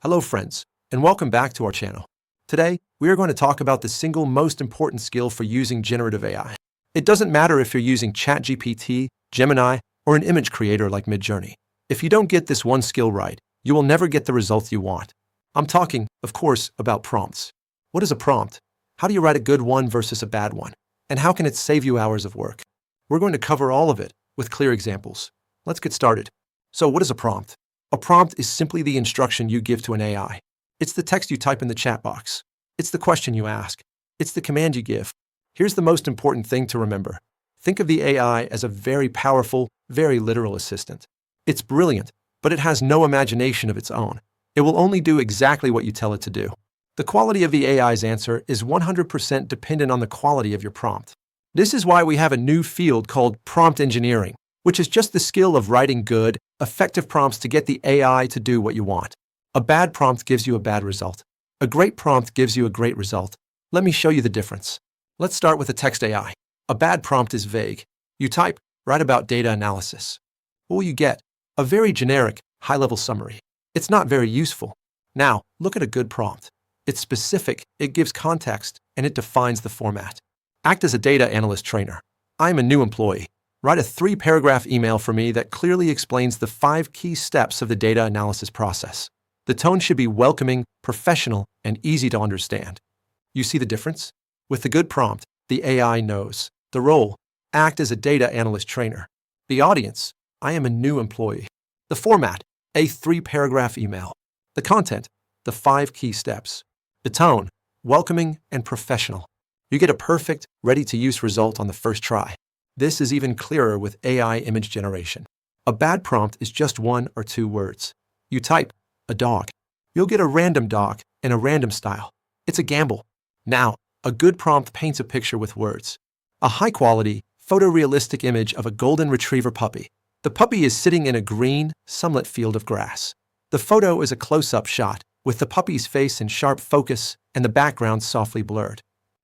Hello friends, and welcome back to our channel. Today, we are going to talk about the single most important skill for using generative AI. It doesn't matter if you're using ChatGPT, Gemini, or an image creator like Midjourney. If you don't get this one skill right, you will never get the results you want. I'm talking, of course, about prompts. What is a prompt? How do you write a good one versus a bad one? And how can it save you hours of work? We're going to cover all of it with clear examples. Let's get started. So what is a prompt? A prompt is simply the instruction you give to an AI. It's the text you type in the chat box. It's the question you ask. It's the command you give. Here's the most important thing to remember. Think of the AI as a very powerful, very literal assistant. It's brilliant, but it has no imagination of its own. It will only do exactly what you tell it to do. The quality of the AI's answer is 100% dependent on the quality of your prompt. This is why we have a new field called prompt engineering, which is just the skill of writing good, effective prompts to get the AI to do what you want. A bad prompt gives you a bad result. A great prompt gives you a great result. Let me show you the difference. Let's start with a text AI. A bad prompt is vague. You type, write about data analysis. What will you get? A very generic, high-level summary. It's not very useful. Now, look at a good prompt. It's specific, it gives context, and it defines the format. Act as a data analyst trainer. I'm a new employee. Write a 3-paragraph email for me that clearly explains the 5 key steps of the data analysis process. The tone should be welcoming, professional, and easy to understand. You see the difference? With the good prompt, the AI knows. The role, act as a data analyst trainer. The audience, I am a new employee. The format, a 3-paragraph email. The content, the 5 key steps. The tone, welcoming and professional. You get a perfect, ready-to-use result on the first try. This is even clearer with AI image generation. A bad prompt is just 1 or 2 words. You type, a dog. You'll get a random dog in a random style. It's a gamble. Now, a good prompt paints a picture with words. A high-quality, photorealistic image of a golden retriever puppy. The puppy is sitting in a green, sunlit field of grass. The photo is a close-up shot, with the puppy's face in sharp focus and the background softly blurred.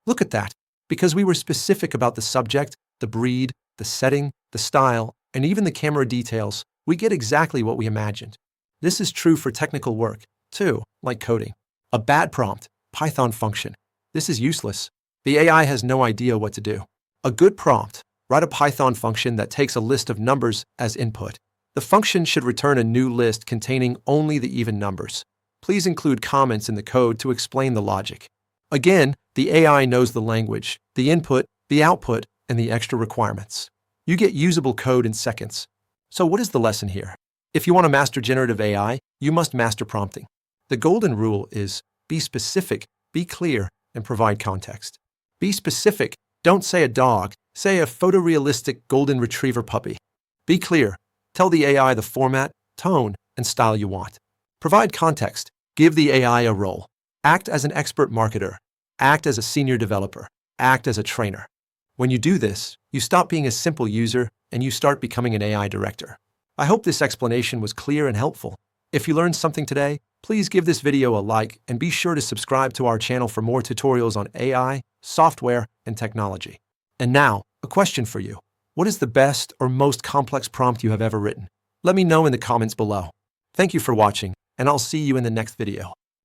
Look at that. Because we were specific about the subject, the breed, the setting, the style, and even the camera details, we get exactly what we imagined. This is true for technical work, too, like coding. A bad prompt, Python function. This is useless. The AI has no idea what to do. A good prompt, write a Python function that takes a list of numbers as input. The function should return a new list containing only the even numbers. Please include comments in the code to explain the logic. Again, the AI knows the language, the input, the output, and the extra requirements. You get usable code in seconds. So what is the lesson here? If you want to master generative AI, you must master prompting. The golden rule is be specific, be clear, and provide context. Be specific, don't say a dog, say a photorealistic golden retriever puppy. Be clear, tell the AI the format, tone, and style you want. Provide context, give the AI a role. Act as an expert marketer. Act as a senior developer. Act as a trainer. When you do this, you stop being a simple user and you start becoming an AI director. I hope this explanation was clear and helpful. If you learned something today, please give this video a like and be sure to subscribe to our channel for more tutorials on AI, software, and technology. And now, a question for you. What is the best or most complex prompt you have ever written? Let me know in the comments below. Thank you for watching, and I'll see you in the next video.